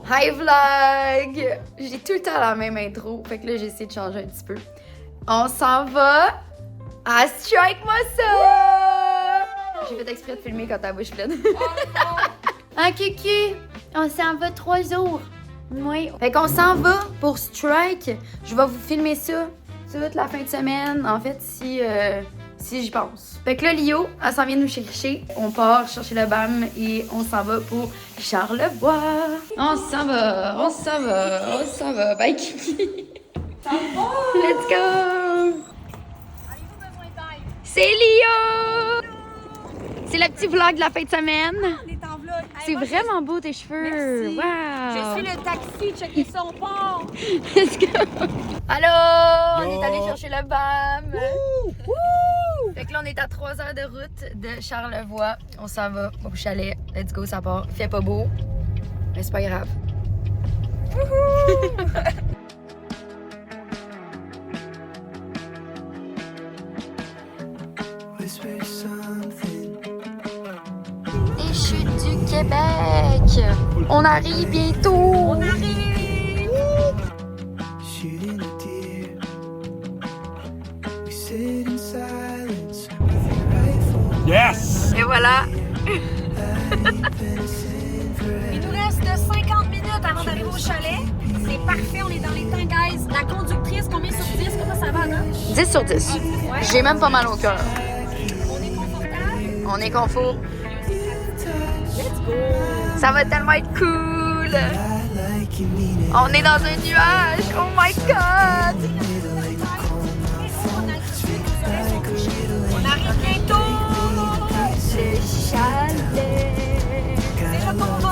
Hi vlog! J'ai tout le temps la même intro, fait que là j'ai essayé de changer un petit peu. On s'en va à Strike-moi ça! J'ai fait exprès de filmer quand ta bouche pleine. Ah Kiki, on s'en va 3 jours. Oui. Fait qu'on s'en va pour Strike. Je vais vous filmer ça toute la fin de semaine, en fait, si j'y pense. Fait que là, Lio, elle s'en vient nous chercher. On part chercher le BAM et on s'en va pour Charlevoix. On s'en va, on s'en va, on s'en va. Bye Kiki. Let's go! C'est Lio! C'est le petit vlog de la fin de semaine. On est en vlog. C'est vraiment beau tes cheveux. Merci. Wow! Je suis le taxi, checker son port. Let's go! Allô! On est allé chercher le BAM. Fait que là, on est à 3 heures de route de Charlevoix. On s'en va au chalet. Let's go, ça part. Il fait pas beau, mais c'est pas grave. Les chutes du Québec! On arrive bientôt! On arrive. Yes! Et voilà! Il nous reste 50 minutes avant d'arriver au chalet. C'est parfait, on est dans les temps, guys. La conductrice, combien sur 10? Comment ça va, non? 10 sur 10. J'ai même pas mal au cœur. On est confortable. On est confort. Let's go. Ça va tellement être cool! On est dans un nuage! Oh my god! On arrive bientôt. Le chalet! C'est là qu'on va.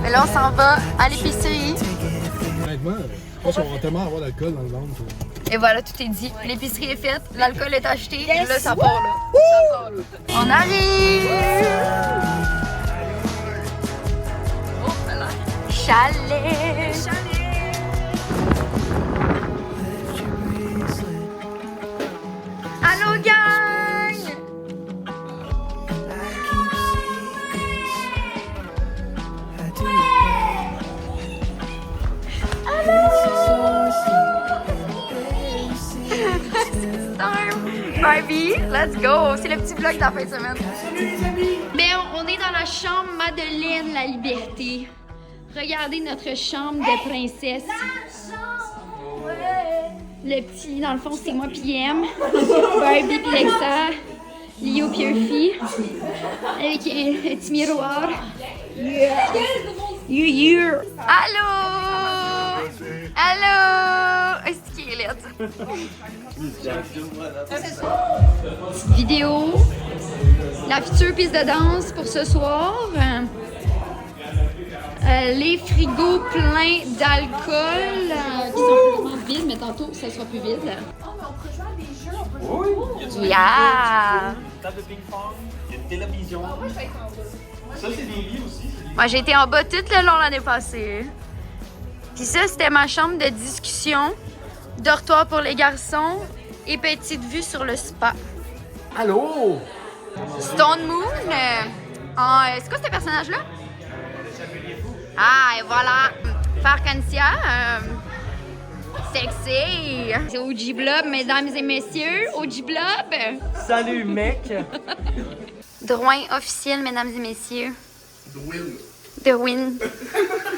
Mais là, on s'en va à l'épicerie. Honnêtement, je pense qu'on va tellement avoir d'alcool dans le ventre. Et voilà, tout est dit. L'épicerie est faite, l'alcool est acheté. Yes. Là, ça part là. Ça part là. On arrive! Oh, voilà. Chalet! Allô, gang! Barbie, let's go! C'est le petit vlog de la fin de semaine. Mais on est dans la chambre Madeleine La Liberté. Regardez notre chambre de princesse. Le petit lit dans le fond, c'est moi puis M. Barbie puis Lexa. Lio puis Urfi. Avec un petit miroir. Yeah. Allô! Allô! Est-ce qu'il est laid? Petite vidéo. La future piste de danse pour ce soir. Les frigos pleins d'alcool qui sont vraiment vides, mais tantôt ça sera plus vide. Oh, mais on pourrait jouer à des jeux, on peut Yeah! Une table de ping-pong, il y a une télévision. Moi, je vais être en bas. Ça, c'est des lits aussi. Moi, j'ai été en bas tout le long l'année passée. Puis ça, c'était ma chambre de discussion, dortoir pour les garçons et petite vue sur le spa. Allô? Stone Moon, c'est quoi ce personnage-là? Ah, et voilà, Farcancia, sexy. C'est OG Blob, mesdames et messieurs, OG Blob. Salut, mec! Drouin officiel, mesdames et messieurs. The Win.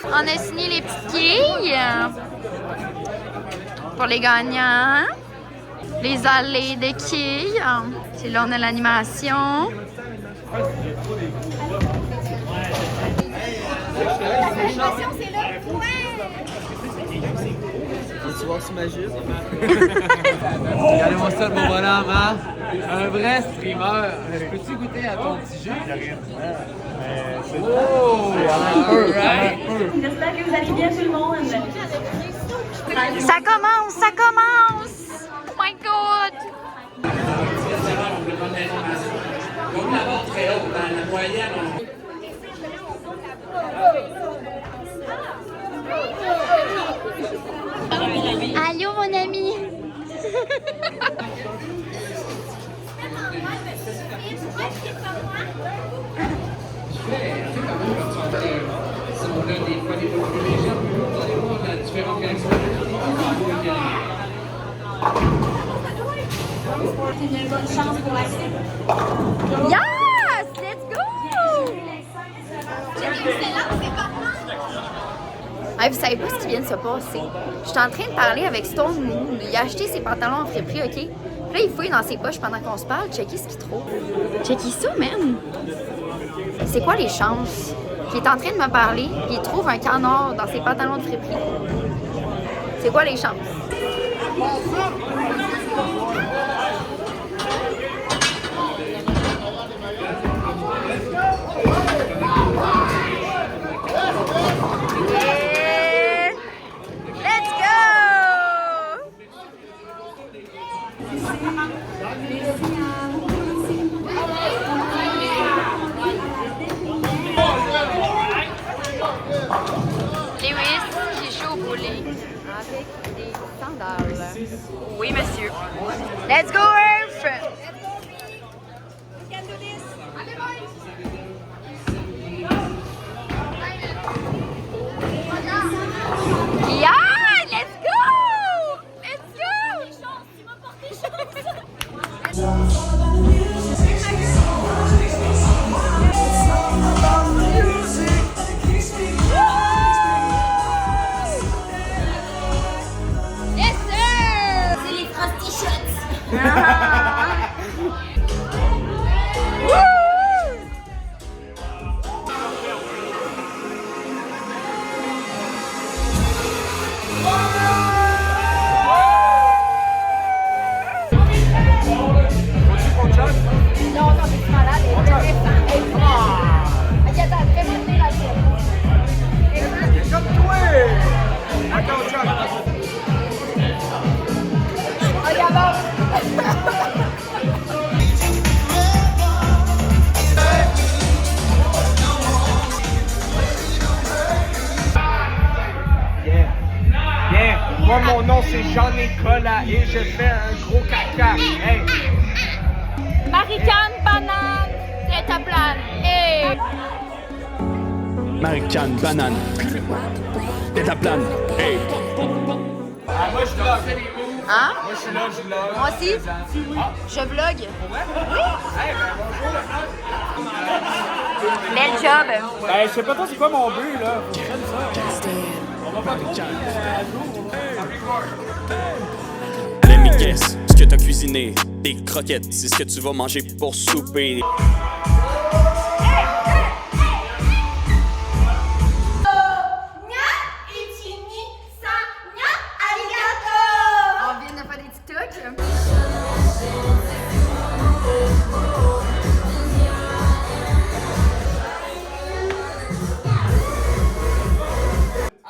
On a signé les petites quilles pour les gagnants. Les allées de quilles. C'est là on a l'animation. L'animation, c'est là. Tu vois sur ma jupe? Regardez-moi ça, mon bonhomme, hein? Un vrai streamer. Peux-tu goûter à ton petit jus? Oh! J'espère que vous allez bien tout le monde. Ça commence, ça commence! Oh my god! Allô mon ami! a des fois des volumes légers, vous allez voir la différente réaction. C'est une bonne chance pour la suite. Yes! Let's go! Hey, vous savez pas ce qui vient de se passer? Je suis en train de parler avec Stone Moon. Il a acheté ses pantalons en friperie, OK? Puis là, il fouille dans ses poches pendant qu'on se parle. Checker ce qu'il trouve. Checker ça, man! C'est quoi les chances qu'il est en train de me parler puis il trouve un canard dans ses pantalons de friperie? C'est quoi les chances? Yeah! Let's go! Lewis qui joue au bowling avec des sandales. Oui, monsieur. Let's go, Earth! Yeah! Let's go! Let's go! Tu m'as porté chance! Yes, sir! C'est les Frosty Shots! Non, non, mais tu es malade. Ok, attends, fais-moi tenir la tienne. Ok, bon. Yeah. Moi, mon nom, c'est Jean-Nicolas et je fais un gros caca. Hey. Maricane, banane, tête à plane. Hey! Maricane, banane, tête à plane, hey! Moi, je suis là. Hein? Moi, je suis là, je suis là. Moi aussi. Je vlog. Oui. Bel job. Ben, je sais pas trop c'est quoi mon but, là. Let me guess, ce que t'as cuisiné, des croquettes, c'est ce que tu vas manger pour souper. On vient de faire des TikTok.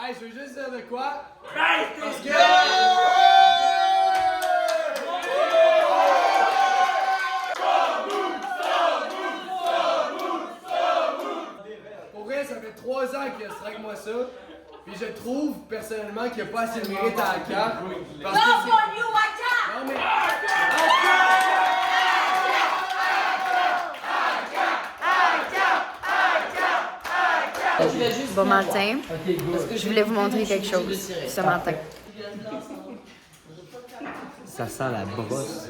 Hey, je veux juste dire de quoi? Pour vrai, ça fait 3 ans qu'il strike moi ça. Puis je trouve personnellement qu'il n'y a pas assez de mérite à la carte. Parce que c'est- Non mais. Bon matin. Je voulais vous montrer quelque chose ce matin. Ça sent la brosse.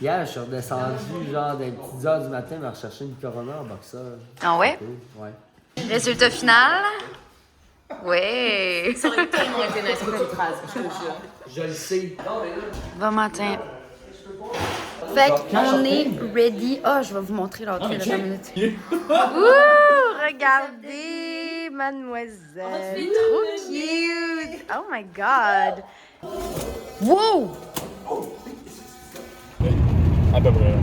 Hier, je suis redescendu genre des petites heures du matin me rechercher une Corona en boxeur. Ah ouais? Ouais. Résultat final? Ouais. Je le sais. Bon matin. Fait qu'on est ready. Ah, je vais vous montrer l'outfit dans 2 minutes. Ouh, regardez, mademoiselle. Trop cute. Oh my god. Wow! À peu près.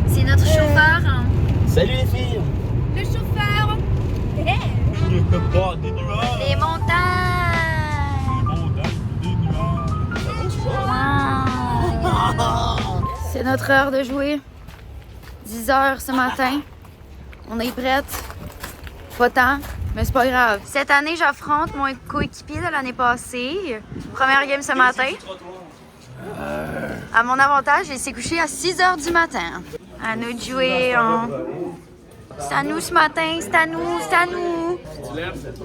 C'est notre chauffeur. Hein. Salut les filles! Le chauffeur. Oh, des nuages! Les montagnes. Des nuages! Wow. C'est notre heure de jouer. 10h ce matin. On est prête. Pas tant, mais c'est pas grave. Cette année, j'affronte mon coéquipier de l'année passée. Première game ce matin. À mon avantage, il s'est couché à 6h du matin. À nous de jouer. C'est à nous ce matin, c'est à nous, c'est à nous.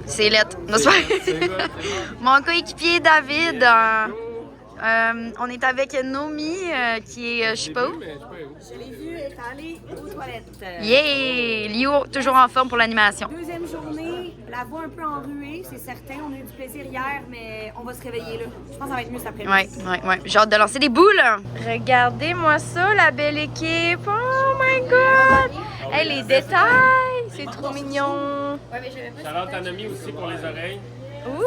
C'est lettre. Non, c'est pas- Mon coéquipier David, on est avec Nomi, qui est, je sais pas où. Je l'ai vu être allée aux toilettes. Yeah! Lio, toujours en forme pour l'animation. Deuxième journée, la voix un peu enruée, c'est certain. On a eu du plaisir hier, mais on va se réveiller là. Je pense que ça va être mieux cet après-midi. Ouais. J'ai hâte de lancer des boules. Regardez-moi ça, la belle équipe. Oh my God! Hey, les détails, c'est trop mignon. Charlotte Anami aussi pour les oreilles. Ouh!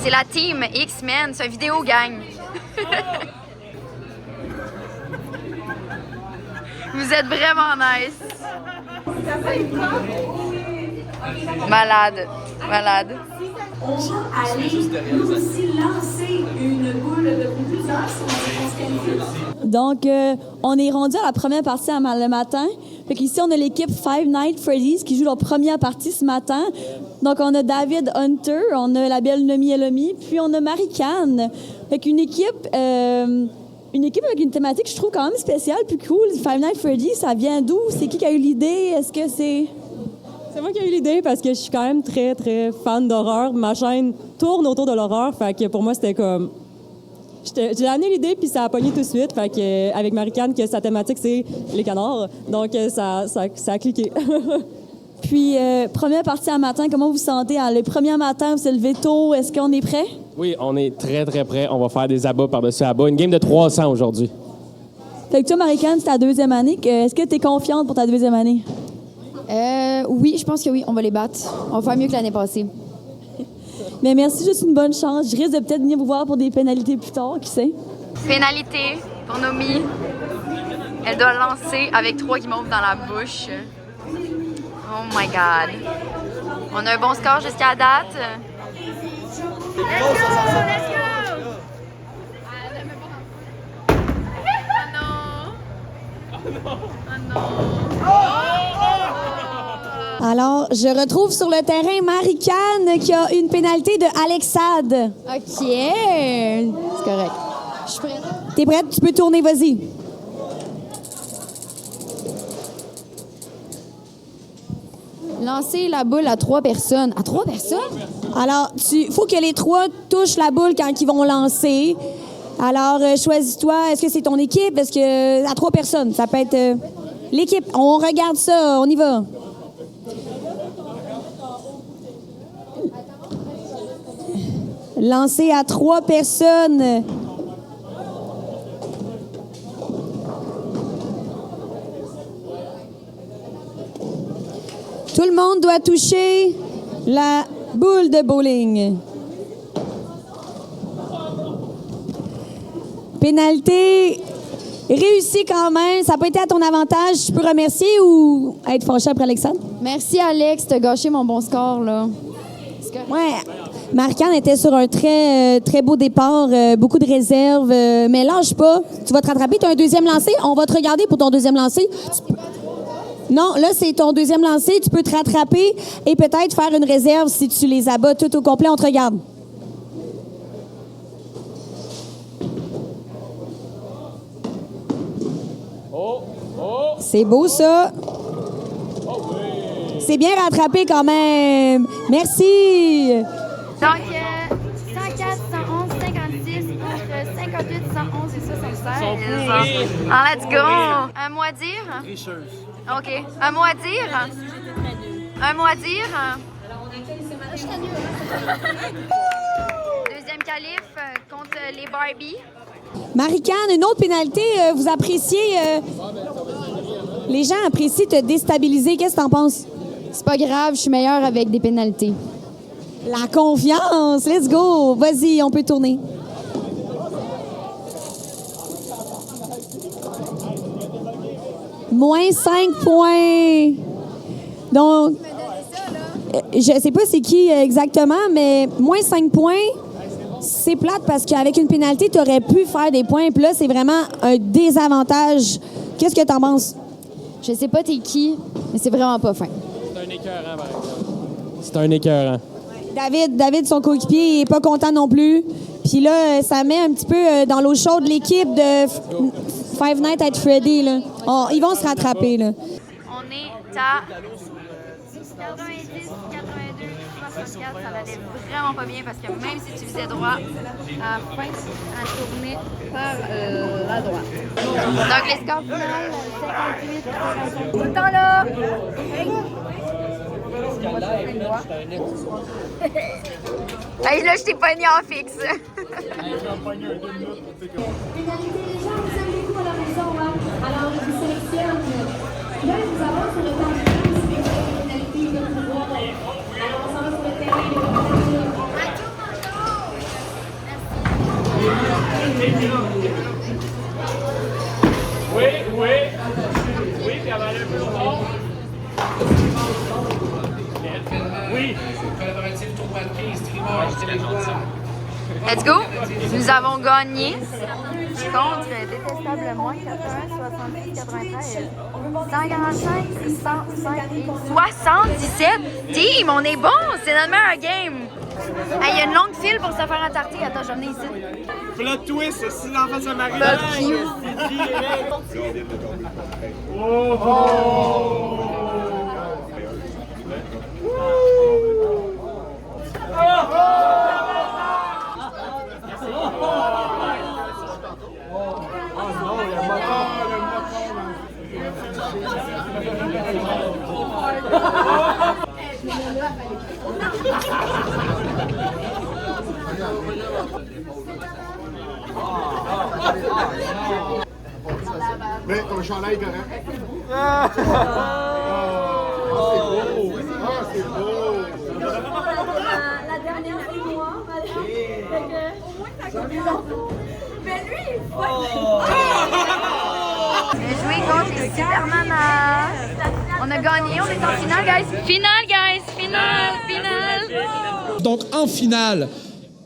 C'est la team X-Men, c'est un vidéo gang. Vous êtes vraiment nice. Malade. Allez aussi lancer une boule de plusieurs sur Donc, on est rendu à la première partie le matin. Fait qu'ici, on a l'équipe Five Nights at Freddy's qui joue leur première partie ce matin. Donc, on a David Hunter, on a la belle Nomi Elomi, puis on a Marie-Can. Fait qu'une équipe avec une thématique, je trouve, quand même spéciale, puis cool. Five Nights at Freddy's, ça vient d'où? C'est qui a eu l'idée? Est-ce que c'est... C'est moi qui ai eu l'idée parce que je suis quand même très, très fan d'horreur. Ma chaîne tourne autour de l'horreur, fait que pour moi, c'était comme... J'ai amené l'idée, puis ça a pogné tout de suite. Fait que, avec Marie-Can, que sa thématique, c'est les canards. Donc, ça a cliqué. Puis, première partie à matin, comment vous vous sentez? Le premier matin, vous vous levez tôt, est-ce qu'on est prêt? Oui, on est très, très prêts. On va faire des abats par-dessus abats. Une game de 300 aujourd'hui. Fait que toi, Marie-Can, c'est ta deuxième année. Est-ce que tu es confiante pour ta deuxième année? Oui, je pense que oui, on va les battre. On va faire mieux que l'année passée. Mais merci, juste une bonne chance. Je risque de peut-être venir vous voir pour des pénalités plus tard, qui sait? Pénalité pour Nomi. Elle doit lancer avec 3 guimauves dans la bouche. Oh my God. On a un bon score jusqu'à date. Let's go! Alors, je retrouve sur le terrain Marie-Can qui a une pénalité de Alexade. OK. C'est correct. Je suis prête. T'es prête? Tu peux tourner, vas-y. Lancer la boule à 3 personnes. À 3 personnes? Alors, faut que les 3 touchent la boule quand ils vont lancer. Alors, choisis-toi. Est-ce que c'est ton équipe? Est-ce que... À 3 personnes. Ça peut être l'équipe. On regarde ça. On y va. Lancer à 3 personnes. Tout le monde doit toucher la boule de bowling. Pénalité réussie quand même. Ça n'a pas été à ton avantage. Tu peux remercier ou être fâché après Alexandre? Merci, Alex. T'as gâché mon bon score, là. Ouais. Marie-Can était sur un très, très beau départ, beaucoup de réserves, mais lâche pas. Tu vas te rattraper. Tu as un deuxième lancé. On va te regarder pour ton deuxième lancé. Non, là, c'est ton deuxième lancé. Tu peux te rattraper et peut-être faire une réserve si tu les abats tout au complet. On te regarde. C'est beau, ça. C'est bien rattrapé quand même. Merci. Donc, 104, 111, 56, entre 58, 111 et 76. Ah, let's go. Un mot à dire? Tricheuse. OK. Un mot à dire? Un mot à dire? Deuxième qualif contre les Barbie. Marie-Can, une autre pénalité. Vous appréciez... Les gens apprécient te déstabiliser. Qu'est-ce que t'en penses? C'est pas grave, je suis meilleure avec des pénalités. La confiance! Let's go! Vas-y, on peut tourner. Moins 5 points. Donc, je sais pas c'est qui exactement, mais moins 5 points, c'est plate parce qu'avec une pénalité, tu aurais pu faire des points. Puis là, c'est vraiment un désavantage. Qu'est-ce que t'en penses? Je sais pas t'es qui, mais c'est vraiment pas fin. C'est un écœurant, par exemple. C'est un écœurant. David, son coéquipier, il est pas content non plus. Puis là, ça met un petit peu dans l'eau chaude l'équipe de Five Nights at Freddy, là. Ils vont se rattraper, là. On est à 90, 82, 64. Ça allait vraiment pas bien parce que même si tu faisais droit, à la fin, elle tournait par la droite. Donc, les scores finales, 58, 85. Tout le temps là! Hey, là, je t'ai pogné en fixe. Pénalité déjà, vous aimez beaucoup à la maison, hein? Alors, je vous sélectionne. Là, nous avons sur le temps de temps, si vous avez une pénalité de pouvoir. Alors, on s'en va sur le terrain. Oui, puis elle va aller un peu longtemps. Oui. Let's go! Nous avons gagné contre Détestable Moins, 81, 70, 93, 145, 105 et 77. Team, on est bon! C'est notre meilleur game! Il y a une longue file pour se faire attarter. Attends, j'en ai ici. Plot twist, si l'enfant se marie. Mais ton chandail est correct. C'est beau! La dernière, c'est moi, madame. Au moins, ça compte. Mais lui, il est J'ai joué contre les Supermanas. On a gagné, on est en finale, guys. Finale, guys! Finale! Donc, en finale,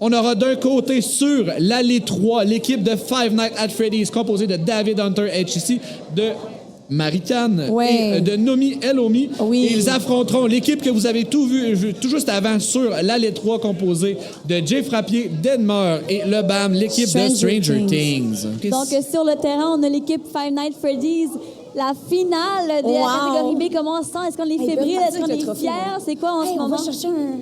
on aura d'un côté sur l'allée 3 l'équipe de Five Nights at Freddy's composée de David Hunter HC, de Marie-Can et de Nomi Elomi. Oui. Et ils affronteront l'équipe que vous avez tout juste avant sur l'allée 3 composée de Jay Frappier, Denmer et le BAM, l'équipe de Stranger Things. Donc, sur le terrain, on a l'équipe Five Nights Freddy's. La finale de la catégorie B commence sans. Est-ce qu'on est fébrile? Est-ce qu'on est fiers? C'est quoi en ce moment?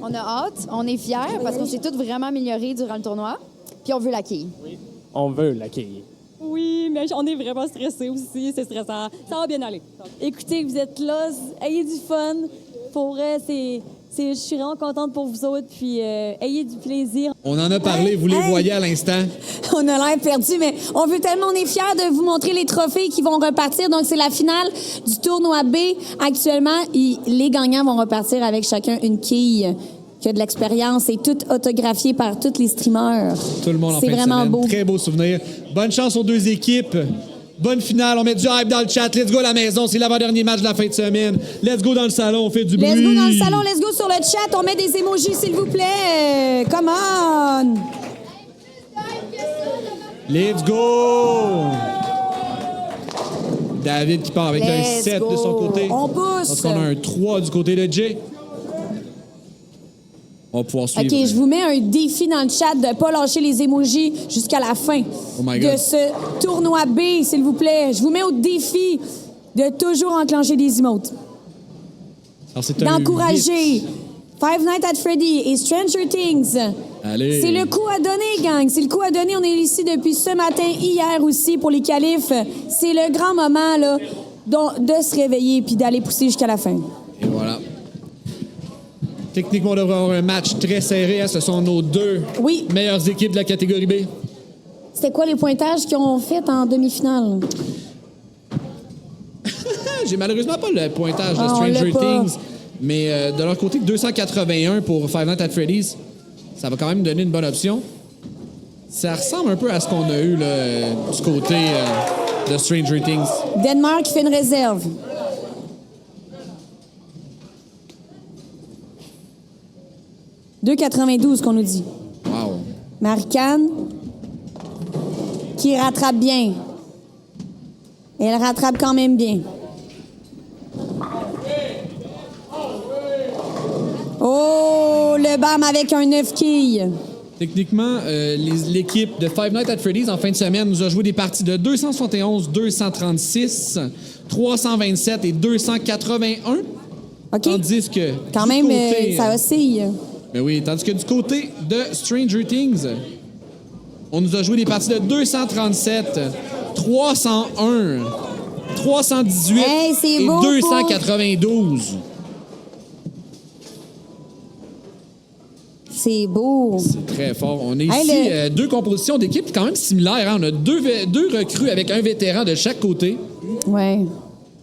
On a hâte, on est fiers parce qu'on s'est tous vraiment améliorés durant le tournoi. Puis on veut la quille. On veut l'accueillir. Oui, mais on est vraiment stressés aussi. C'est stressant. Ça va bien aller. Écoutez, vous êtes là. Ayez du fun. Pour vrai, je suis vraiment contente pour vous autres. Puis ayez du plaisir. On en a parlé, vous les voyez à l'instant. On a l'air perdu, mais on veut tellement, on est fiers de vous montrer les trophées qui vont repartir. Donc, c'est la finale du tournoi B. Actuellement, les gagnants vont repartir avec chacun une quille qui a de l'expérience et tout autographié par tous les streamers. Tout le monde en C'est fin de vraiment semaine. beau. Très beau souvenir. Bonne chance aux deux équipes. Bonne finale. On met du hype dans le chat. Let's go à la maison. C'est l'avant-dernier match de la fin de semaine. Let's go dans le salon. On fait du bruit. Let's go dans le salon, let's go sur le chat. On met des emojis, s'il vous plaît. Come on! Let's go! David qui part avec un Let's 7 de son go. côté. On pousse. Parce qu'on a un 3 du côté de Jay. On va pouvoir suivre. OK, je vous mets un défi dans le chat de ne pas lâcher les emojis jusqu'à la fin Oh my God. de ce tournoi B, s'il vous plaît. Je vous mets au défi de toujours enclencher des emotes. Alors, c'est un D'encourager 8. Five Nights at Freddy et Stranger Things. Allez. C'est le coup à donner, gang. C'est le coup à donner. On est ici depuis ce matin, hier aussi, pour les qualifs. C'est le grand moment là, de se réveiller puis d'aller pousser jusqu'à la fin. Et voilà. Techniquement, on devrait avoir un match très serré. Hein. Ce sont nos deux meilleures équipes de la catégorie B. C'était quoi les pointages qu'ils ont fait en demi-finale? J'ai malheureusement pas le pointage de Ah, on Stranger l'a pas. Things, mais de leur côté, 281 pour Five Nights at Freddy's, ça va quand même donner une bonne option. Ça ressemble un peu à ce qu'on a eu là, du côté de Stranger Things. Denmark fait une réserve. « 2,92 qu'on nous dit. Wow. Marie-Can, qui rattrape bien. Et elle rattrape quand même bien. Oh, le BAM avec un 9 quilles. Techniquement, l'équipe de Five Nights at Freddy's, en fin de semaine, nous a joué des parties de 271, 236, 327 et 281. OK. Tandis que... Quand du même, côté, ça oscille. Mais oui, tandis que du côté de Stranger Things, on nous a joué des parties de 237, 301, 318 et 292. C'est beau. C'est très fort. On a ici deux compositions d'équipes quand même similaires. Hein? On a deux recrues avec un vétéran de chaque côté. Ouais.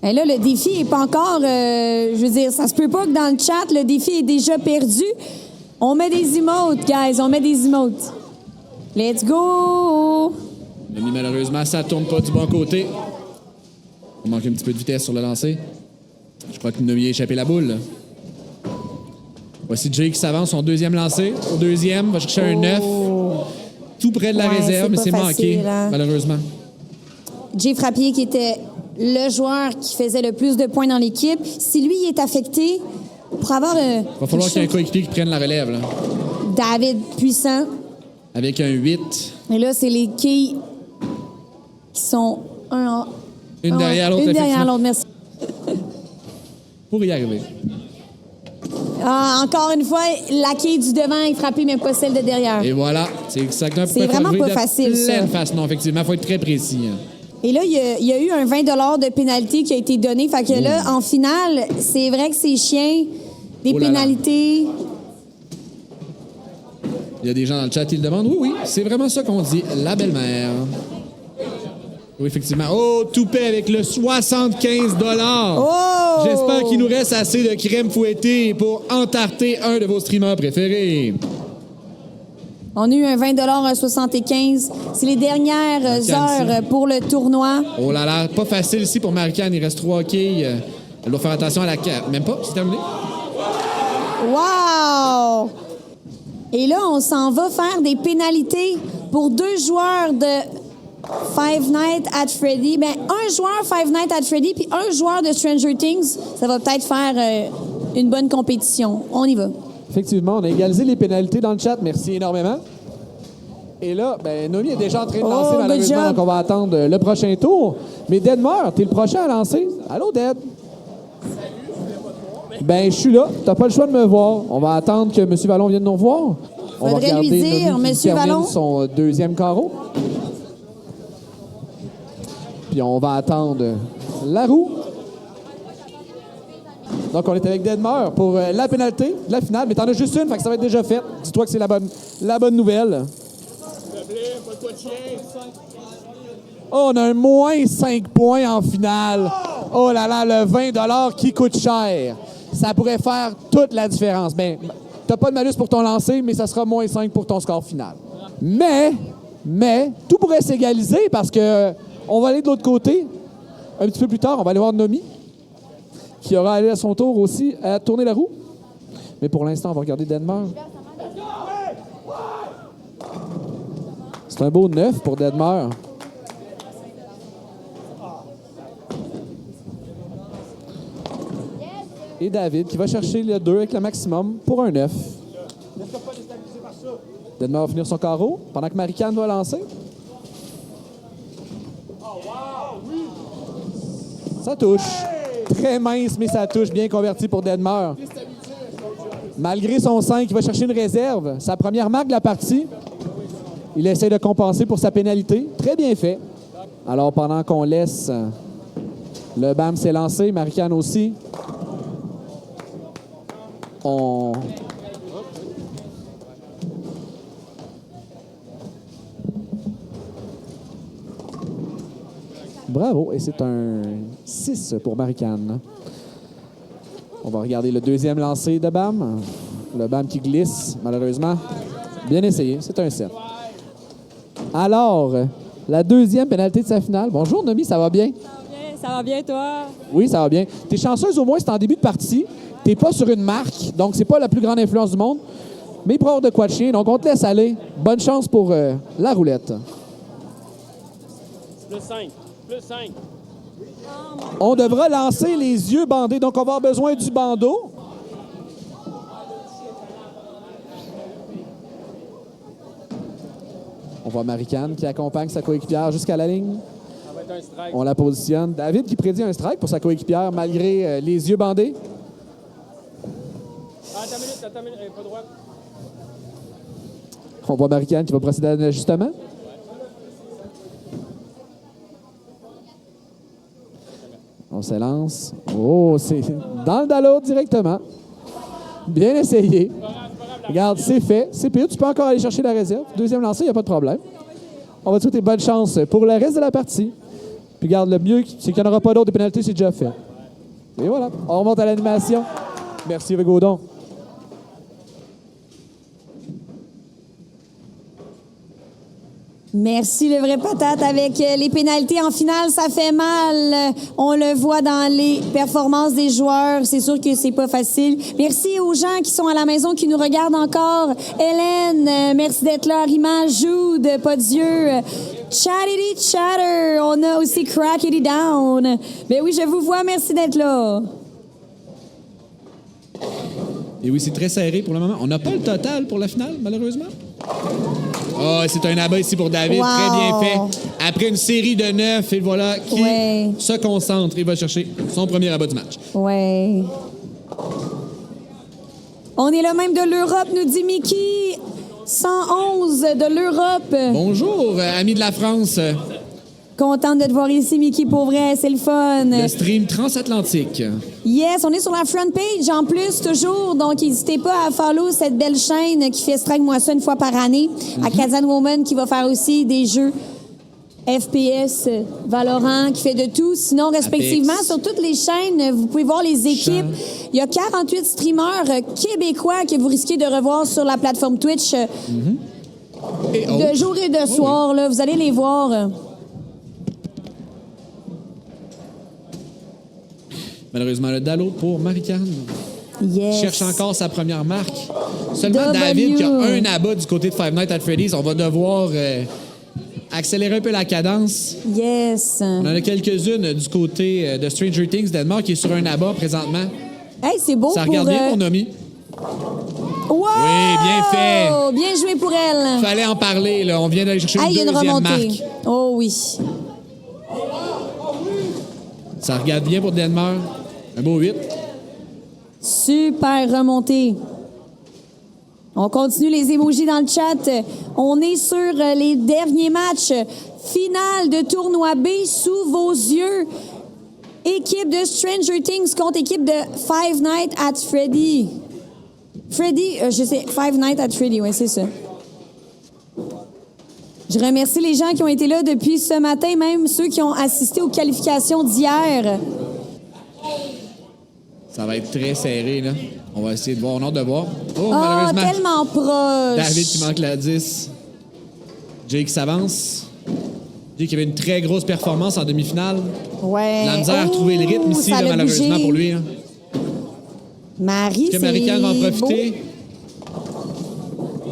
Et là, le défi n'est pas encore... je veux dire, ça se peut pas que dans le chat, le défi est déjà perdu. On met des emotes, guys. On met des emotes. Let's go! Mais malheureusement, ça tourne pas du bon côté. On manque un petit peu de vitesse sur le lancer. Je crois que nous a échappé la boule. Voici Jay qui s'avance, son deuxième lancé. Au deuxième, va chercher un 9. Tout près de la réserve, mais c'est manqué, malheureusement. Jay Frappier, qui était le joueur qui faisait le plus de points dans l'équipe. Si lui il est affecté, pour avoir... Il va falloir qu'il y ait un coéquipier qui prenne la relève. Là. David Puissant. Avec un 8. Et là, c'est les quilles qui sont une derrière l'autre. Une derrière l'autre, merci. Pour y arriver. Ah, encore une fois, la quille du devant est frappée, mais pas celle de derrière. Et voilà, c'est exactement pourquoi c'est vraiment pas facile, pleine face. Non, effectivement, il faut être très précis. Hein. Et là, il y a eu un 20 $ de pénalité qui a été donné. Fait que là, en finale, c'est vrai que c'est chiant. Des pénalités. Il y a des gens dans le chat qui le demandent. Oui, c'est vraiment ça qu'on dit. La belle-mère. Oui, effectivement. Oh, Toupet avec le 75 $. Oh! J'espère qu'il nous reste assez de crème fouettée pour entarter un de vos streamers préférés. On a eu un 20 $, un 75 $. C'est les dernières heures pour le tournoi. Oh là là, pas facile ici pour Marie-Anne. Il reste 3 quilles. Elle doit faire attention à la carte. Même pas, c'est terminé. Wow! Et là, on s'en va faire des pénalités pour 2 joueurs de Five Nights at Freddy. Ben, un joueur Five Nights at Freddy puis un joueur de Stranger Things. Ça va peut-être faire une bonne compétition. On y va. Effectivement, on a égalisé les pénalités dans le chat. Merci énormément. Et là, ben, Nomi est déjà en train de lancer, malheureusement, donc on va attendre le prochain tour. Mais Deadmore, t'es le prochain à lancer. Allô, Dead? Ben, je suis là. T'as pas le choix de me voir. On va attendre que M. Vallon vienne nous revoir. On va regarder lui dire, Nomi qui M. Vallon. son deuxième carreau. Puis on va attendre la roue. Donc, on est avec Deadmore pour la pénalité de la finale. Mais t'en as juste une, fait que ça va être déjà fait. Dis-toi que c'est la bonne nouvelle. Oh, on a un moins 5 points en finale. Oh là là, le 20 $ qui coûte cher. Ça pourrait faire toute la différence. Ben, t'as pas de malus pour ton lancer, mais ça sera moins 5 pour ton score final. Mais, tout pourrait s'égaliser parce que on va aller de l'autre côté. Un petit peu plus tard, on va aller voir Nomi, qui aura allé à son tour aussi à tourner la roue. Mais pour l'instant, on va regarder Deadmore. C'est un beau 9 pour Deadmore. Et David qui va chercher le 2 avec le maximum pour un 9. Deadmore va finir son carreau pendant que Marie-Anne va lancer. Ça touche. Très mince, mais ça touche. Bien converti pour Deadmore. Malgré son 5, il va chercher une réserve. Sa première marque de la partie. Il essaie de compenser pour sa pénalité. Très bien fait. Alors, pendant qu'on laisse le BAM s'est lancé, Marie-Anne aussi. Bravo, et c'est un 6 pour Marie-Anne. On va regarder le deuxième lancer de BAM. Le BAM qui glisse, malheureusement. Bien essayé, c'est un 7. Alors, la deuxième pénalité de sa finale. Bonjour, Nomi, ça va bien? Ça va bien, toi? Oui, ça va bien. T'es chanceuse au moins, c'est en début de partie. T'es pas sur une marque, donc c'est pas la plus grande influence du monde. Mais il pourra avoir de quoi de chien, donc on te laisse aller. Bonne chance pour la roulette. Plus 5. Plus 5. On devra lancer les yeux bandés, donc on va avoir besoin du bandeau. voit Marie-Can qui accompagne sa coéquipière jusqu'à la ligne. Ça va être un strike. On la positionne. David qui prédit un strike pour sa coéquipière malgré les yeux bandés. Attends une minute, pas droite. On voit Marie-Can qui va procéder à un ajustement. On s'élance. Oh, c'est dans le dallo directement. Bien essayé. Regarde, c'est fait. CPU, tu peux encore aller chercher la réserve. Deuxième lancé, il n'y a pas de problème. On va te souhaiter bonne chance pour le reste de la partie. Puis regarde, le mieux, c'est qu'il n'y en aura pas d'autres. Des pénalités, c'est déjà fait. Et voilà. On remonte à l'animation. Merci, Yves Gaudon. Merci, le vrai patate. Avec les pénalités en finale, ça fait mal. On le voit dans les performances des joueurs. C'est sûr que c'est pas facile. Merci aux gens qui sont à la maison, qui nous regardent encore. Hélène, merci d'être là. Rima, Jude, pas d'yeux. Chattity Chatter. On a aussi Crackity Down. Mais oui, je vous vois. Merci d'être là. Et oui, c'est très serré pour le moment. On n'a pas le total pour la finale, malheureusement. Oh, c'est un abat ici pour David. Wow. Très bien fait. Après une série de 9, et voilà, qui se concentre et va chercher son premier abat du match. Ouais. On est là même de l'Europe, nous dit Mickey. 111 de l'Europe. Bonjour, amis de la France. Contente de te voir ici, Mickey, pour vrai, c'est le fun. Le stream transatlantique. Yes, on est sur la front page en plus, toujours. Donc, n'hésitez pas à follow cette belle chaîne qui fait Strike Moi Ça une fois par année. Acadian Woman qui va faire aussi des jeux FPS, Valorant, qui fait de tout. Sinon, respectivement, Apex. sur toutes les chaînes, vous pouvez voir les équipes. Il y a 48 streamers québécois que vous risquez de revoir sur la plateforme Twitch de jour et de soir. Là, vous allez les voir. Malheureusement, le dallo pour Marie-Can. Yes. Cherche encore sa première marque. Seulement David qui a un abat du côté de Five Nights at Freddy's. On va devoir accélérer un peu la cadence. Yes. On en a quelques-unes du côté de Stranger Things, Denmark, qui est sur un abat présentement. Hey, c'est beau Ça pour... regarde bien, mon ami. Wow! Oui, bien fait. Bien joué pour elle. Fallait en parler, là. On vient d'aller chercher Hey, il y a une une deuxième remontée. marque. Oh oui. Ça regarde bien pour Denmark. Un beau 8. Super remontée. On continue les emojis dans le chat. On est sur les derniers matchs. Finale de tournoi B sous vos yeux. Équipe de Stranger Things contre équipe de Five Nights at Freddy. Je sais, Five Nights at Freddy, oui, c'est ça. Je remercie les gens qui ont été là depuis ce matin, même ceux qui ont assisté aux qualifications d'hier. Ça va être très serré, là. On va essayer de voir. On a hâte de voir. Oh, Oh, malheureusement. tellement proche. David qui manque la 10. Jake qui s'avance. Jake qui avait une très grosse performance en demi-finale. Ouais. La misère à retrouver le rythme ici, ça là, l'a malheureusement, bougé. pour lui. Là. Marie, Est-ce que c'est Marie-Can va en profiter? beau.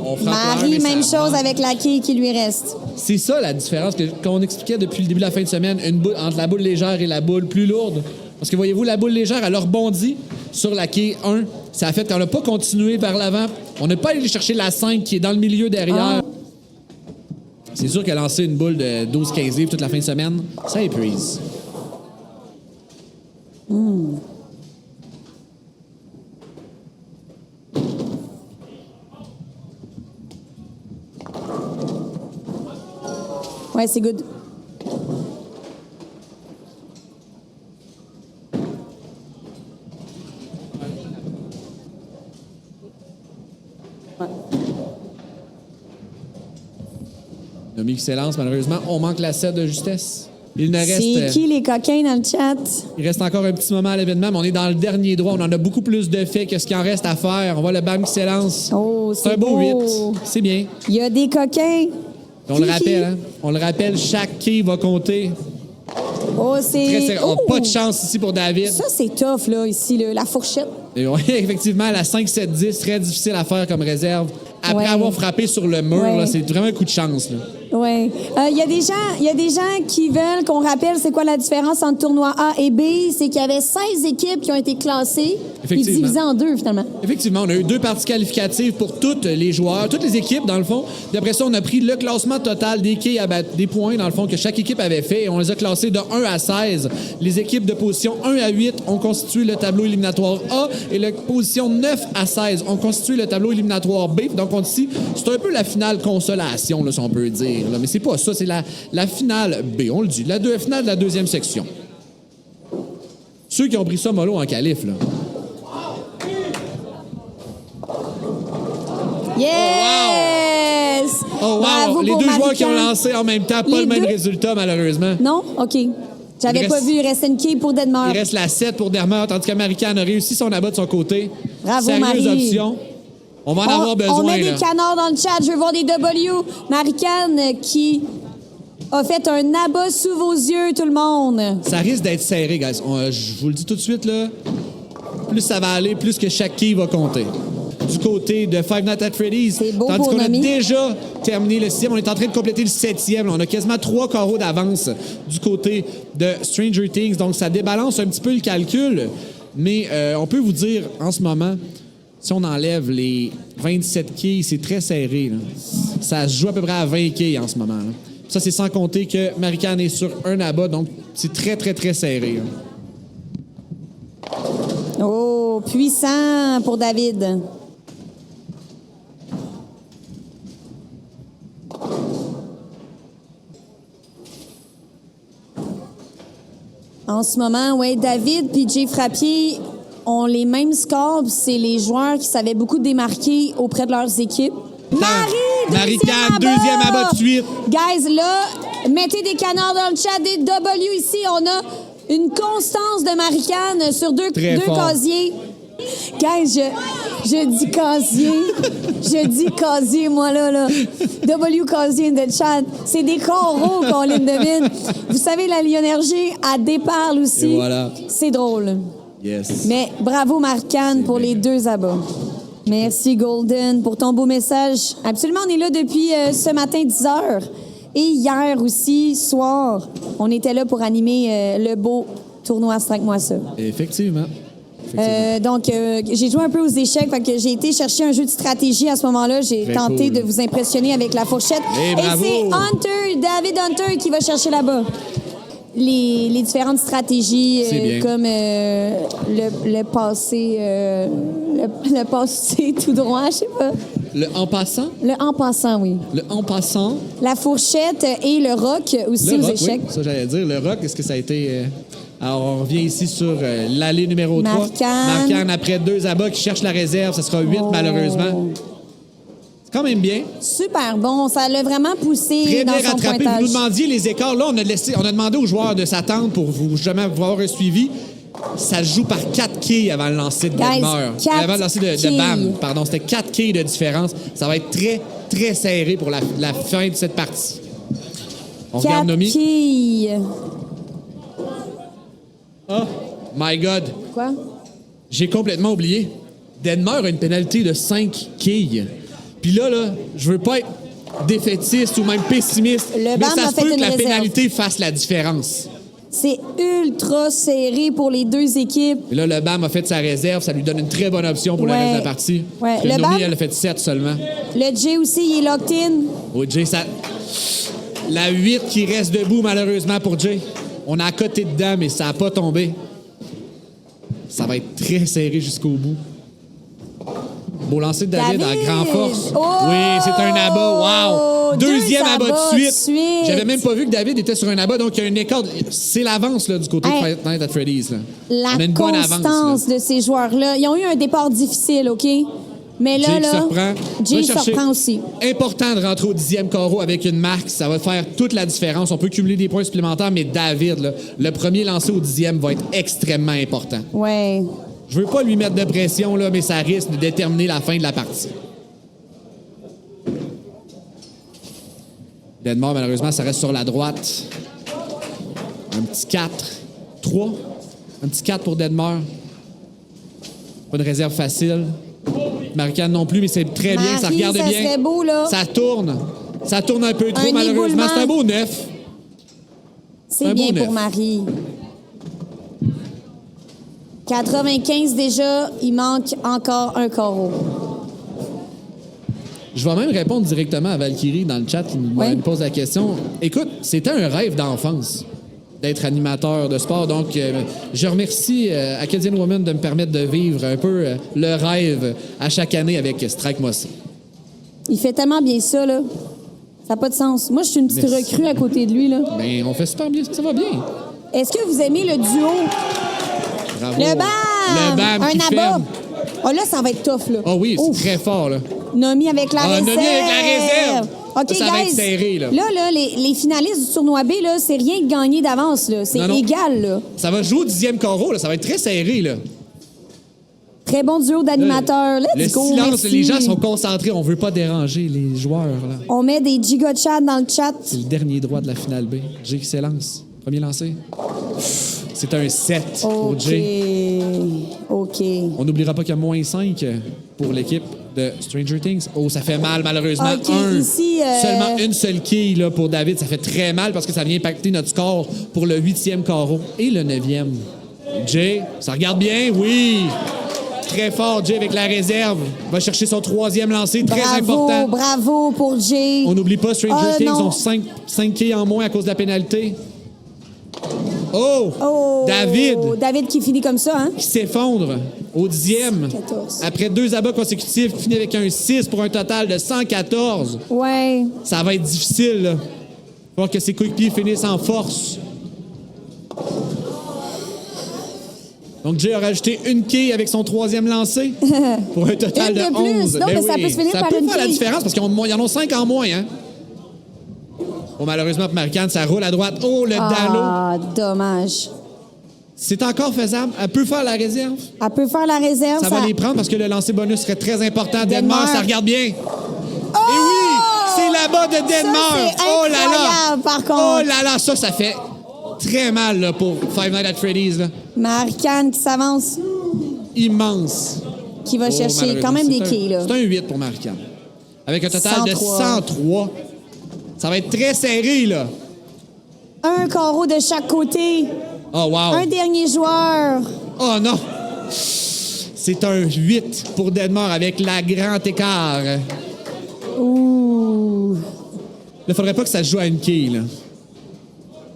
On frappe Marie, l'heure, mais même ça chose avance. avec la quille qui lui reste. C'est ça la différence qu'on expliquait depuis le début de la fin de semaine, une boule, entre la boule légère et la boule plus lourde. Parce que voyez-vous, la boule légère, elle a rebondi sur la quille 1. Ça a fait qu'on n'a pas continué vers l'avant. On n'est pas allé chercher la 5 qui est dans le milieu derrière. C'est sûr qu'elle a lancé une boule de 12-15 livres toute la fin de semaine. Ça épuise. Ouais, c'est good. Nomi qui s'élance, malheureusement. On manque la 7 de justesse. Il ne C'est reste... qui les coquins dans le chat? Il reste encore un petit moment à l'événement, mais on est dans le dernier droit. On en a beaucoup plus de faits que ce qu'il en reste à faire. On voit le BAM qui s'élance. Oh, c'est un beau 8. C'est bien. Il y a des coquins. On le rappelle, hein? On le rappelle, chaque quai va compter. Oh, c'est... Très serré. On Oh! n'a pas de chance ici pour David. Ça, c'est tough, là, ici, là, la fourchette. Et oui, effectivement, la 5-7-10, très difficile à faire comme réserve. après avoir frappé sur le mur. Là, c'est vraiment un coup de chance. Là. Oui. Il y a des gens qui veulent qu'on rappelle c'est quoi la différence entre tournoi A et B. C'est qu'il y avait 16 équipes qui ont été classées et divisées en 2, finalement. Effectivement, on a eu 2 parties qualificatives pour tous les joueurs, toutes les équipes, dans le fond. Puis après ça, on a pris le classement total des quilles des points, dans le fond, que chaque équipe avait fait. Et on les a classés de 1 à 16. Les équipes de position 1 à 8 ont constitué le tableau éliminatoire A et les positions 9 à 16 ont constitué le tableau éliminatoire B. Donc, ici, c'est un peu la finale consolation, là, si on peut dire. Là. Mais c'est pas ça, c'est la finale B, on le dit. La finale de la deuxième section. Ceux qui ont pris ça mollo en qualif, là. Yes! Oh, wow! Bravo Les pour 2 joueurs Marican. qui ont lancé en même temps, pas le même résultat, malheureusement. Non? OK. J'avais pas vu. Il reste une quille pour Denmark. Il reste la 7 pour Denmark, tandis que Marican a réussi son abat de son côté. Bravo, Sérieuse Marie. option. On va en avoir besoin. On met là. des canards dans le chat. Je veux voir des W. Marican qui a fait un abat sous vos yeux, tout le monde. Ça risque d'être serré, guys. Je vous le dis tout de suite, là. Plus ça va aller, plus que chaque quille va compter. Du côté de Five Nights at Freddy's. Tandis qu'on a déjà terminé le 6e. On est en train de compléter le 7e. On a quasiment 3 carreaux d'avance du côté de Stranger Things. Donc, ça débalance un petit peu le calcul. Mais on peut vous dire, en ce moment, si on enlève les 27 quilles, c'est très serré. Là. Ça se joue à peu près à 20 quilles en ce moment. Là. Ça, c'est sans compter que Marican est sur un abat. Donc, c'est très, très, très serré. Là. Oh, puissant pour David. En ce moment, oui, David puis Jay Frappier ont les mêmes scores. C'est les joueurs qui savaient beaucoup démarquer auprès de leurs équipes. Marican, deuxième abat de suite. Guys, là, mettez des canards dans le chat, des W ici. On a une constance de Marican sur deux casiers. Guys, je dis casier. Je dis casier, moi, là. W casier in the chat. C'est des coraux qu'on les devine. Vous savez, la Lionergie, elle déparle aussi. Et voilà. C'est drôle. Yes. Mais bravo, Marican, pour les 2 abats. Merci, Golden, pour ton beau message. Absolument, on est là depuis ce matin, 10h. Et hier aussi, soir, on était là pour animer le beau tournoi Strike-moi ça. Effectivement. Donc, j'ai joué un peu aux échecs, fait que j'ai été chercher un jeu de stratégie à ce moment-là. J'ai tenté de vous impressionner avec la fourchette. Et c'est David Hunter, qui va chercher là-bas. Les différentes stratégies, comme le passé, le passé tout droit, je sais pas. Le en passant? Le en passant, oui. Le en passant. La fourchette et le rock aussi aux échecs. Oui, ça j'allais dire. Le rock, est-ce que ça a été... Alors, on revient ici sur l'allée numéro 3. Marican, après 2 abats qui cherche la réserve. Ça sera 8, malheureusement. C'est quand même bien. Super bon. Ça l'a vraiment poussé très dans bien son rattrapé. pointage. Vous nous demandiez les écarts. Là, on a demandé aux joueurs de s'attendre pour vous jamais avoir un suivi. Ça se joue par 4 quilles avant le lancer de Denmark. Avant le lancer de BAM. Pardon, c'était 4 quilles de différence. Ça va être très, très serré pour la fin de cette partie. On regarde Nomi. 4 quilles. Oh, my God. Quoi? J'ai complètement oublié. Denmark a une pénalité de 5 quilles. Puis là, je veux pas être défaitiste ou même pessimiste, mais ça se peut que la pénalité fasse la différence. C'est ultra serré pour les 2 équipes. Et là, le BAM a fait sa réserve. Ça lui donne une très bonne option pour le reste de la partie. Ouais. Le Nomi, elle a fait 7 seulement. Le Jay aussi, il est locked in. Oui, Jay, ça... La 8 qui reste debout, malheureusement, pour Jay. On a à côté dedans, mais ça n'a pas tombé. Ça va être très serré jusqu'au bout. Beau lancer de David à grande force. Oh! Oui, c'est un abat. Wow! Deuxième abat de suite. suite. J'avais même pas vu que David était sur un abat, donc il y a un écart. C'est l'avance du côté de Five Nights at Freddy's. Là. La On a une bonne constance de ces joueurs-là. Ils ont eu un départ difficile, OK? Mais là, Jay surprend aussi. Important de rentrer au 10e carreau avec une marque. Ça va faire toute la différence. On peut cumuler des points supplémentaires, mais David, là, le premier lancé au 10e va être extrêmement important. Ouais. Je veux pas lui mettre de pression, là, mais ça risque de déterminer la fin de la partie. Denmark, malheureusement, ça reste sur la droite. Un petit 4. 3. Un petit 4 pour Denmark. Pas de réserve facile. Marie-Anne non plus, mais c'est très bien, ça Marie, regarde ça bien. serait beau, là. Ça tourne. Ça tourne un peu trop, Un malheureusement. éboulement. C'est un beau 9. C'est un bien beau pour neuf. Marie. 95 déjà, il manque encore un carreau. Je vais même répondre directement à Valkyrie dans le chat qui nous pose la question. Écoute, c'était un rêve d'enfance d'être animateur de sport. Donc, je remercie Acadian Woman de me permettre de vivre un peu le rêve à chaque année avec Strike-moi ça. Il fait tellement bien ça, là. Ça n'a pas de sens. Moi, je suis une petite Merci. recrue à côté de lui, là. Ben, on fait super bien, ça va bien. Est-ce que vous aimez le duo? Bravo. Le BAM! Le BAM qui Un abat! ferme. Oh, là, ça va être tough, là. Oh oui, c'est Ouf. très fort, là. Nomi avec la réserve. Nomi avec la réserve. OK, Ça va guys. être serré, là. Là, les finalistes du tournoi B, là, c'est rien que gagné d'avance, là. C'est Non, non. égal, là. Ça va jouer au 10e carreau, là. Ça va être très serré, là. Très bon duo d'animateurs. Le Let's go, silence, merci. les gens sont concentrés. On veut pas déranger les joueurs, là. On met des giga-chats dans le chat. C'est le dernier droit de la finale B. Jay qui s'élance. Premier lancé. C'est un 7 pour Jay. OK. On n'oubliera pas qu'il y a moins 5 pour l'équipe de Stranger Things. Oh, ça fait mal, malheureusement. OK, ici, Seulement une seule quille là, pour David. Ça fait très mal parce que ça vient impacter notre score pour le 8e carreau et le 9e. Jay, ça regarde bien? Oui! Très fort, Jay, avec la réserve. Va chercher son 3e lancé, très important. Bravo pour Jay. On n'oublie pas, Stranger Things non. ont 5 quilles en moins à cause de la pénalité. Oh! David! David qui finit comme ça, hein? Qui s'effondre au 10e. 14. Après 2 abats consécutifs, qui finit avec un 6 pour un total de 114. Ouais. Ça va être difficile, là. Faut voir que ses coéquipiers finissent en force. Donc, Jay a rajouté une quille avec son 3e lancé pour un total Une de de plus. 11. Non, mais ça peut se finir ça par peut une faire la quille. différence parce qu'ils en ont 5 en moins, hein? Bon, malheureusement, pour Marie-Anne, ça roule à droite. Oh, le Dallo! Ah, dommage. C'est encore faisable. Elle peut faire la réserve. Elle peut faire la réserve. Ça va les prendre parce que le lancer bonus serait très important. Denmark, ça regarde bien. Oh! Et oui! C'est là-bas de Denmark! Ça, c'est Oh là là! incroyable, par contre. Oh là là! Ça fait très mal là, pour Five Nights at Freddy's. Là. Marie-Anne qui s'avance. Immense. Qui va chercher malheureusement, quand même des c'est un- quilles, là. C'est un 8 pour Marie-Anne. Avec un total 103. de 103. Ça va être très serré, là. Un carreau de chaque côté. Oh, wow. Un dernier joueur. Oh non! C'est un 8 pour Denmark avec la grand écart. Ouh. Il faudrait pas que ça se joue à une quille, là.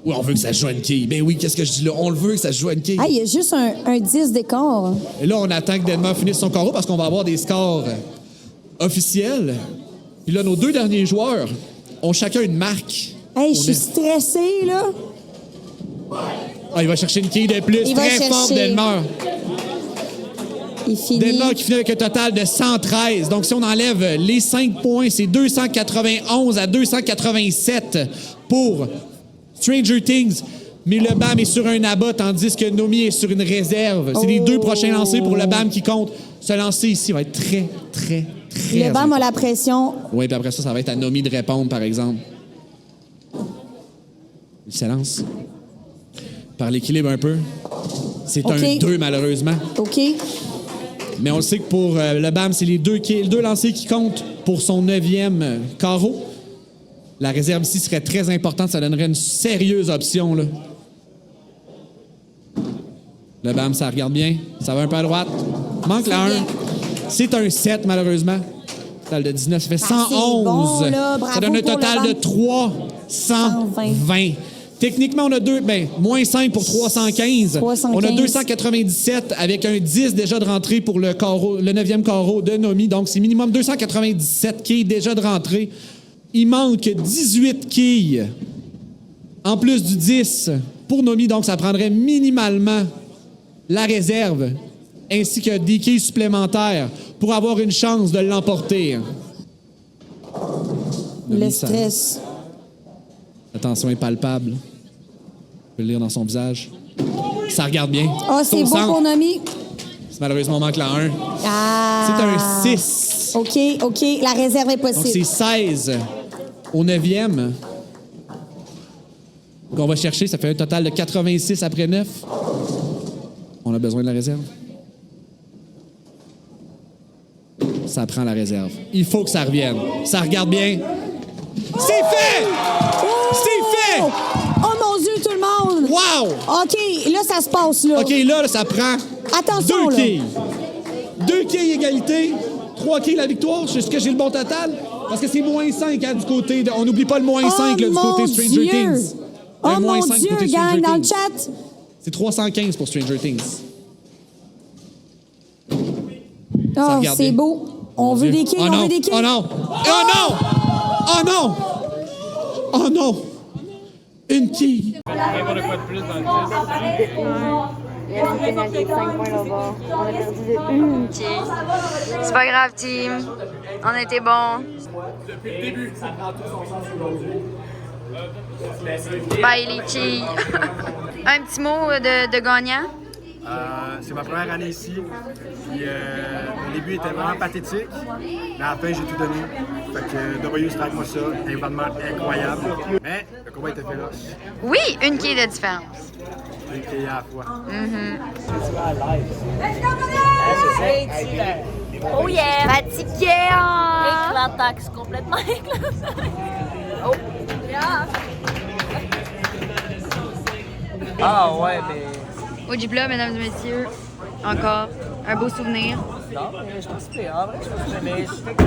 Oui, on veut que ça se joue à une quille. Ben oui, qu'est-ce que je dis là? On le veut que ça se joue à une quille. Ah, il y a juste un 10 d'écart. Et là, on attend que Denmark finisse son carreau parce qu'on va avoir des scores officiels. Puis là, nos 2 derniers joueurs ont chacun une marque. Hey, je On suis est- stressée, là. Ah, il va chercher une quille de plus. Il va Très fort, chercher. Denmark. Il finit. Denmark qui finit avec un total de 113. Donc, si on enlève les 5 points, c'est 291 à 287 pour Stranger Things. Mais le BAM est sur un abat, tandis que Nomi est sur une réserve. C'est les 2 prochains lancers pour le BAM qui comptent. Ce lancer ici va être très, très, très... Le BAM a la pression. Oui, puis après ça, ça va être à Nomi de répondre, par exemple. Il se lance. Par l'équilibre un peu. C'est OK. un 2, malheureusement. OK. Mais on le sait que pour le BAM, c'est les 2 lancers qui comptent pour son 9e carreau. La réserve ici serait très importante. Ça donnerait une sérieuse option, là. Le BAM, ça regarde bien. Ça va un peu à droite. Manque la 1. C'est un 7, malheureusement. Total de 19, ça fait 111. bon, là. Bravo Ça donne un pour le total de BAM. 320. Techniquement, on a moins 5 pour 315. 315. On a 297 avec un 10 déjà de rentrée pour le 9e carreau de Nomi. Donc, c'est minimum 297 quilles déjà de rentrée. Il manque 18 quilles en plus du 10 pour Nomi. Donc, ça prendrait minimalement la réserve ainsi que des quilles supplémentaires pour avoir une chance de l'emporter. Le Nomi, ça- stress. La tension est palpable. On peut le lire dans son visage. Ça regarde bien. Ah, c'est au beau centre. pour Nomi. Malheureusement, on manque la 1. Ah. C'est un 6. OK, OK. La réserve est Donc, c'est possible. 16 au 9e. Qu'on va chercher, ça fait un total de 86 après 9. On a besoin de la réserve. ça prend la réserve. Il faut que ça revienne. Ça regarde bien. C'est fait! C'est fait! Oh mon Dieu, tout le monde! Wow! OK, là, ça se passe, là. OK, là, ça prend Attention, 2 là. quilles. 2 quilles égalité, 3 quilles la victoire. Est-ce que j'ai le bon total? Parce que c'est -5 hein, du côté de... On n'oublie pas le -5 là, du côté Stranger Things. Oh mon Dieu, gang, dans le chat. C'est 315 pour Stranger Things. Oh, c'est beau. On veut des quilles, on veut des quilles. Oh non! Oh non! Oh non! Oh non! Une quille! Il y a une pénalité de 5 points là-bas. On a perdu de une quille. C'est pas grave, team. On était bons. Depuis le début, ça prend tout son sens aujourd'hui. Bye les quilles. Un petit mot de gagnant. C'est ma première année ici. Puis, au début, était vraiment pathétique. Mais à la fin, j'ai tout donné. Fait que W strike moi ça. Un événement incroyable. Mais le combat était féroce. Oui, une quille de différence. Une quille à la fois. Oh yeah! Fatigué, hein? Éclatax, complètement éclatax. Oh! Yeah! Ah ouais, mais... Ojibla, mesdames et messieurs, encore un beau souvenir. Non, mais je pense que en vrai, je pense que j'aimais éclaté.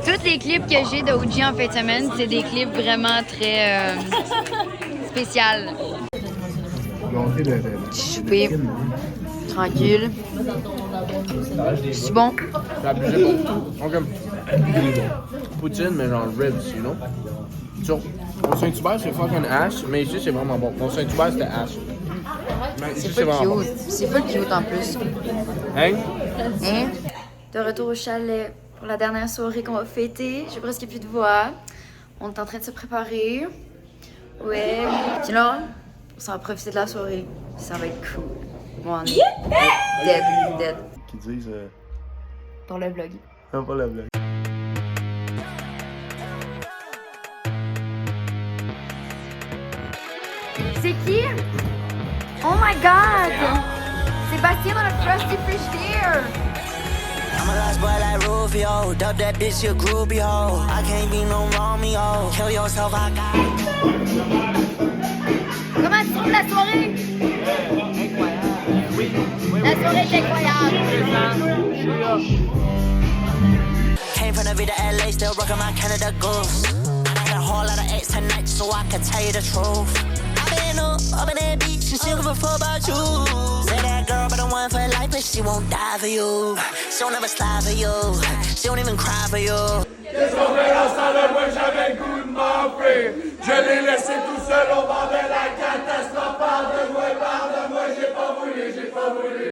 Tous les clips que j'ai de OG en fin de semaine, c'est des clips vraiment très spéciaux. Souper, tranquille. C'est bon. C'est abusé bon. Donc, poutine, mais genre ribs, you know? Sur, au Saint-Hubert, c'est fucking hash, mais ici, c'est vraiment bon. Au Saint-Hubert, c'était hash. Mais ici, C'est pas vraiment bon. cute. C'est pas cute en plus. Hein? Hein? De retour au chalet pour la dernière soirée qu'on va fêter. J'ai presque plus de voix. On est en train de se préparer. Ouais. Puis là, on s'en va profiter de la soirée. Ça va être cool. Bon, on est dead. Qui disent... Pour le vlog. Non, pas le vlog. C'est qui? Oh my god! Sébastien dans le Frosty Fish Deer! I'm a lost boy like Rufio. Dub that bitch, you groupie hoe. I can't be no Romeo. Kill yourself, I got. Comment tu trouves la soirée? La soirée est incroyable! Came from the Vida LA, still rocking my Canada Goose. I got a whole lot of X tonight, so I can tell you the truth. I've been up in that beach, and she don't give a fuck about you. Say that girl, but I'm one for life, but she won't die for you. She don't ever slide for you. She don't even cry for you. Qu'est-ce qu'on fait dans ça là? Moi j'avais le goût de m'enfuir. Je l'ai laissé tout seul au bord de la catastrophe. Pardonne-moi, j'ai pas voulu.